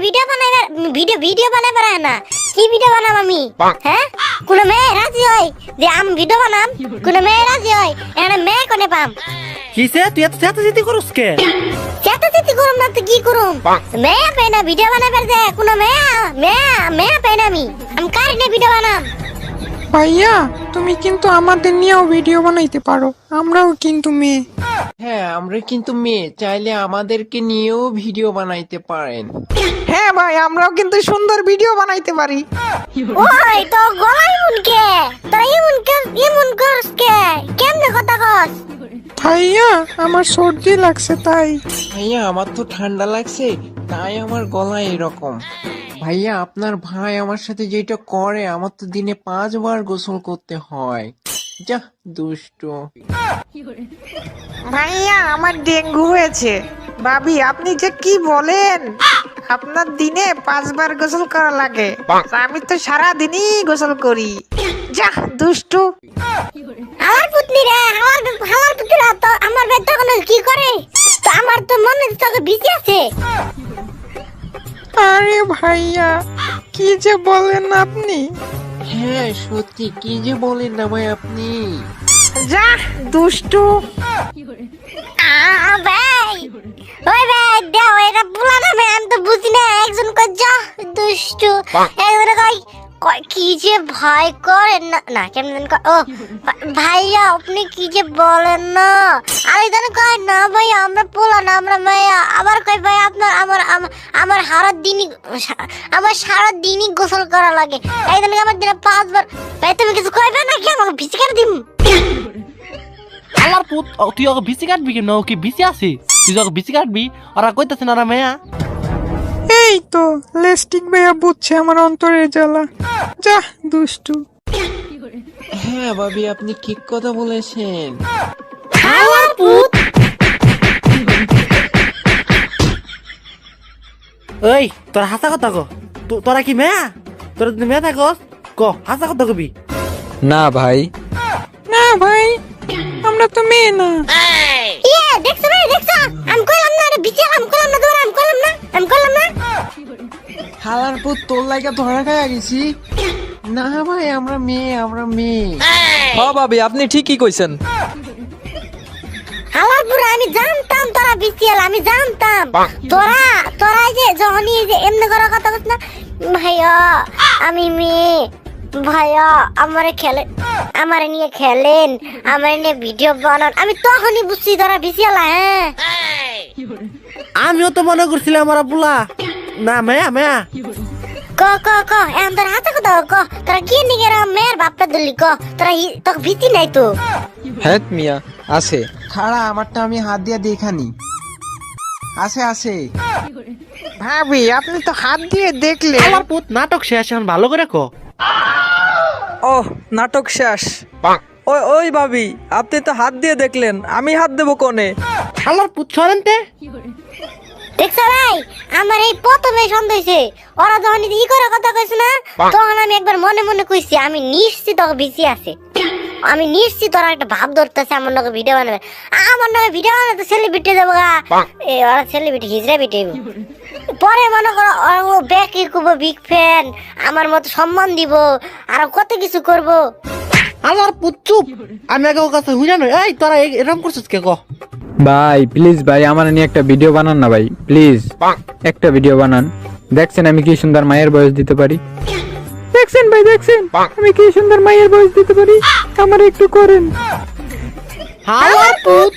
Video বানাইবার video বানাইবার না কি video বানাম আমি হ্যাঁ কোন মেয়ে রাজি হয় যে আমি ভিডিও বানাম কোন মেয়ে রাজি হয় এখানে মেয়ে কোনে পাম কিসে তুই এত চেঁচাচেঁচি করস কে চেঁচাচেঁচি করুম না তো কি করুম মেয়ে পাই না ভিডিও বানাইবার যে কোন মেয়ে পাই না আমি কারিনে ভিডিও বানাম ভাইয়া তুমি কিন্তু আমাদের নিয়েও ভিডিও বানাইতে পারো, আমরাও কিন্তু মেয়ে। হ্যাঁ আমরা কিন্তু মেয়ে, চাইলে আমাদেরকে নিয়েও ভিডিও বানাইতে পারেন। হ্যাঁ ভাই, আমরাও কিন্তু সুন্দর ভিডিও বানাইতে পারি। ওই তো গলাই মুনকে তোরা ইমুন করস কে কেমনে কথা কস ভাইয়া আমার সর্দি লাগছে তাই। ভাইয়া আমার তো ঠান্ডা লাগছে তাই আমার গলা এরকম। ভাইয়া আপনার ভাই আমার সাথে যেটা করে আমার তো দিনে 5 বার গোসল করতে হয়। যা দুষ্ট। ভাইয়া আমার ডেঙ্গু হয়েছে। ভাবি আপনি যে কি বলেন, আপনার দিনে 5 বার গোসল করা লাগে, আমি তো সারা দিনই গোসল করি। যা দুষ্টু। আমার পুতনি রে আমার পুতরা তো আমার বেটা কোন কি করে তো আমার তো মনে তোকে বিজি আছে আরে ভাইয়া কি যে বলেন আপনি। হ্যাঁ সত্যি, কি যে বলেন না ভাই আপনি। যা দুষ্টু। ভাই ওই ভাই দাও এটা পুলা না আমি তো বুঝি না একজন কই যা দুষ্টু একজন কই কি যে ভয় করেন না কেমন ও ভাইয়া আপনি কি যে বলেন না আরেকজন কয় না ভাই আমরা পোলা না আমরা মায়া আবার কই ভাই আপনার আমার সারা দিনই গোসল করা লাগে একজন আমার দিনে 5 বার ভাই তুমি কিছু কইবে নাকি আমাকে ভিজি করে দিম আলার পুত তুই ওকে বিসি কাটবি কেন কি বিসি আছে তুই ওকে বিসি কাটবি ওরা কইতাছ না রে মেয়া এই তো লেস্টিক ভাইয়া বুঝছে আমার অন্তরের জ্বালা। যা দুষ্টু। হ্যাঁ ভাবি আপনি ঠিক কথা বলেছেন। আলার পুত ওই তোরা হাসা কথা কো তোরা কি মেয়া তোরা যদি মেয়া থাকস ক হাসা কথা কবি না ভাই, না ভাই আমরা তো মেয়ে না। দেখছো ভাই দেখছো আমি কইলাম না বিচে আমি কইলাম না তোরা আমি কইলাম না হালার পুত তোর লাগা ধরা খাইয়া গেছি। না ভাই আমরা মেয়ে। হ ভাবি আপনি ঠিকই কইছেন। আমার পুরো আমি জানতাম তোরা বিচিয়াল আমি জানতাম তোরা যে যখনই যে এমনি করার কথা বলছ না ভাইয়া আমি মেয়ে ভাইয়া আমারে নিয়ে খেলেন আমারে নিয়ে ভিডিও বানান আমি তখনই বুঝছি তোরা বিচিয়াল। হ্যাঁ আমিও তো মনে করছিলাম ওরা বুলা না মেয়া ক এখন তোর হাতে কথা ক তোরা কি নিগে মেয়ের বাপটা দিলি ক তোরা তোকে ভীতি নাই তো হ্যাঁ মিয়া আছে। খাড়া আমারটা আমি হাত দিয়া দেখানি। আছে ভাবি আপনি তো হাত দিয়ে দেখলে। আলার পুত নাটক শেষ এখন ভালো করে কো ও নাটক শেষ। ওই ভাবি আপনি তো হাত দিয়ে দেখলেন, আমি হাত দেবো কোনে? আলার পুত সরেনতে দেখছো ভাই আমার এই প্রথমে সন্দেহ হয়েছে ওরা যখন ই করে কথা কইছে না তখন আমি একবার মনে মনে কইছি আমি নিশ্চিত ওকে বিসি আছে আমি নিশ্চিত ওরা একটা ভাব ধরতেছে আমার নাকি ভিডিও বানাবে তো সেলিব্রিটি দেবো গা ওরা সেলিব্রিটি হিজড়া বিটে পরে মনে করো ও ব্যাকি করবো বিগ ফ্যান আমার মতো সম্মান দিব আর কত কিছু করব। আলার পুত চুপ আমি আগে ওর কাছে হুইনা নই এই তোরা এরকম করছিস কে কো ভাই প্লিজ ভাই আমার নিয়ে একটা ভিডিও বানান না ভাই, প্লিজ একটা ভিডিও বানান। দেখছেন আমি কি সুন্দর মায়ের বয়স দিতে পারি, দেখছেন ভাই দেখছেন আমি কি সুন্দর মায়ের বয়স দিতে পারি, আমার একটু করেন। আলার পুত